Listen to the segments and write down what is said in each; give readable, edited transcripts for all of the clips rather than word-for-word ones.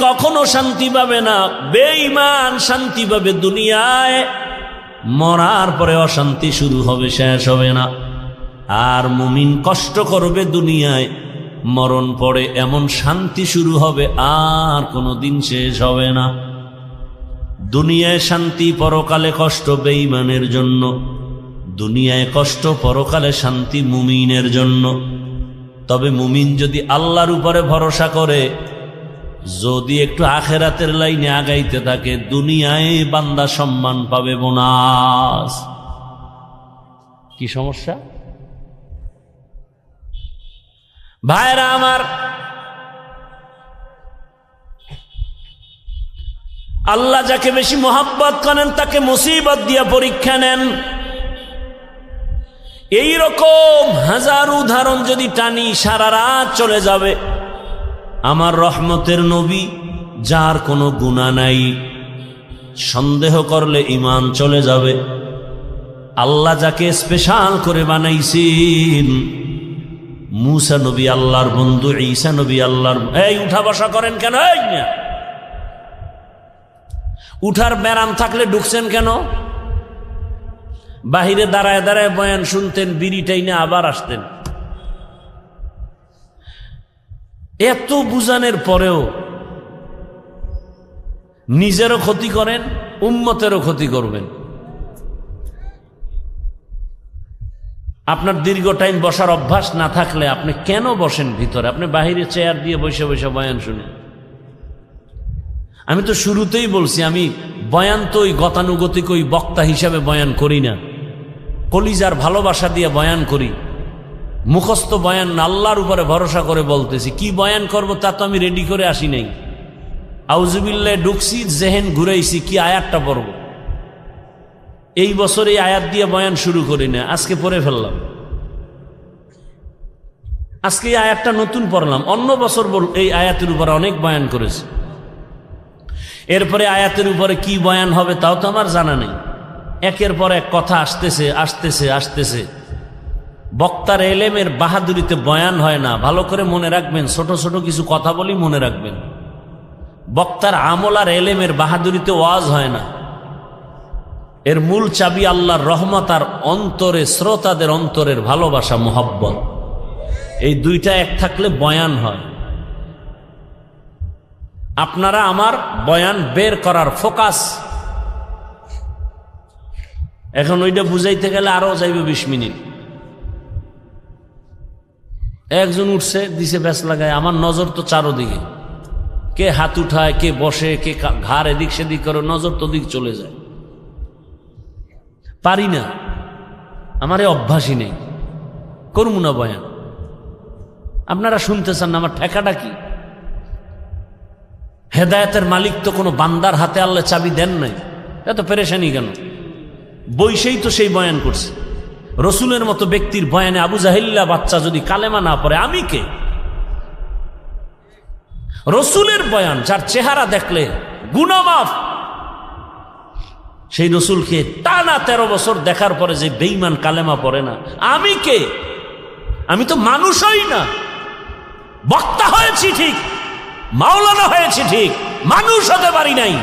কখনো শান্তি পাবে না, বেঈমান শান্তি পাবে দুনিয়ায়, মরার পরে অশান্তি শুরু হবে, শেষ হবে না। আর মুমিন কষ্ট করবে দুনিয়ায়, মরণ পরে এমন শান্তি শুরু হবে আর কোনো দিন শেষ হবে না। দুনিয়ায় শান্তি, পরকালে কষ্ট বেঈমানের জন্য। দুনিয়ায় কষ্ট, পরকালে শান্তি মুমিনের জন্য। তবে মুমিন যদি আল্লাহর উপরে ভরসা করে, যদি একটু আখেরাতের লাইনে আগাইতে থাকে, দুনিয়ায় বান্দা সম্মান পাবে, বোনাস। কি সমস্যা ভাইরা আমার? আল্লাহ যাকে বেশি মোহাব্বত করেন তাকে মুসিবত দিয়া পরীক্ষা নেন। এই রকম হাজার উদাহরণ যদি টানি সারা রাত চলে যাবে। আমার রহমতের নবী, যার কোনো গুনাহ নাই, সন্দেহ করলে ঈমান চলে যাবে। আল্লাহ যাকে স্পেশাল করে বানাইছেন, মুসা নবী আল্লাহর বন্ধু, ঈসা নবী আল্লাহর। এই উঠা বসা করেন কেন? এই না, উঠার ব্যারাম থাকলে ঢুকছেন কেন? বাহিরে দাঁড়ায় দাঁড়ায় বয়ান শুনতেন, বিড়িটাই না আবার আসতেন। এত বুঝানোর পরেও নিজেরও ক্ষতি করেন, উম্মতেরও ক্ষতি করবেন। আপনার দীর্ঘ টাইম বসার অভ্যাস না থাকলে আপনি কেন বসেন ভিতরে? আপনি বাহিরে চেয়ার দিয়ে বসে বসে বয়ান শুনেন। আমি তো শুরুতেই বলছি, আমি বয়ান তো ওই গতানুগতিক ওই বক্তা হিসাবে বয়ান করি না, কলিজার ভালোবাসা দিয়ে বয়ান করি। মুখস্থ বয়ান না, আল্লাহর উপরে ভরসা করে বলতেছি। কি বয়ান করব তা তো আমি রেডি করে আসি নাই। আউযুবিল্লাহ ঢুকছি, জেহেন ঘুরাইছি, কি আয়াতটা পড়ব। এই বছর এই আয়াত দিয়ে বয়ান শুরু করি না, আজকে পড়ে ফেললাম। আজকে এই আয়াতটা নতুন পড়লাম। অন্য বছর এই আয়াতের উপরে অনেক বয়ান করেছি। এরপরে আয়াতের উপরে কি বয়ান হবে তাও তো আমার জানা নেই। একের পর এক কথা আসতেছে আসতেছে আসতেছে। বক্তার এলেমের বাহাদুরিতে বয়ান হয় না, ভালো করে মনে রাখবেন। ছোট ছোট কিছু কথা বলি, মনে রাখবেন। বক্তার আমল আর এলেমের বাহাদুরিতে ওয়াজ হয় না। এর মূল চাবি আল্লাহর রহমত আর অন্তরে শ্রোতাদের অন্তরের ভালোবাসা, মোহাব্বত। এই দুইটা এক থাকলে বয়ান হয়। আপনারা আমার বয়ান বের করার ফোকাস। এখন ওইটা বুঝাইতে গেলে আরো যাইবে 20 মিনিট। একজন উঠছে, দিছে ব্যাস লাগায়, আমার নজর তো চারোদিকে। কে হাত উঠায়, কে বসে, কে ঘাড় এদিক সেদিক করে, নজর তো দিক চলে যায়। পারি না, আমার এই অভ্যাসই নেই, করবো না বয়ান। আপনারা শুনতে চান না, আমার ঠেকাটা কি? হেদায়েতের মালিক তো কোনো বান্দার হাতে আল্লাহ চাবি দেন নাই, এত পেরেশানি কেন? বৈশেই তো সেই বয়ান করছে। রসুলের মতো ব্যক্তির বয়ানে আবু জাহিল্লা বাচ্চা যদি কালেমা না পড়ে, আমি কে? রসুলের বয়ান, যার চেহারা দেখলে গুনাহ মাফ, সেই রসুলকে টানা 13 বছর দেখার পরে যে বেঈমান কালেমা পড়ে না, আমি কে? আমি তো মানুষ হই না। বক্তা হয়েছি ঠিক, মাওলানা হয়েছি ঠিক, মানুষ হতে পারি নাই।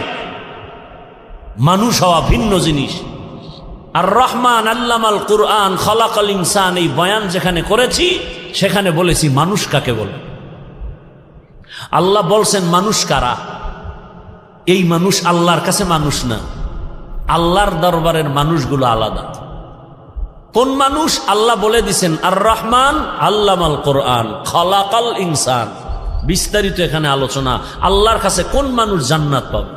মানুষ হওয়া ভিন্ন জিনিস। আর রহমান আল্লামাল কুরআন খলাকাল ইনসান, এই বয়ান যেখানে করেছি সেখানে বলেছি মানুষ কাকে বলে। আল্লাহ বলছেন মানুষ কারা? এই মানুষ আল্লাহর কাছে মানুষ না, আল্লাহর দরবারের মানুষগুলো আলাদা। কোন মানুষ? আল্লাহ বলে দিছেন আর রহমান আল্লামাল কুরআন খলাকাল ইনসান। বিস্তারিত এখানে আলোচনা। আল্লাহর কাছে কোন মানুষ জান্নাত পাবে?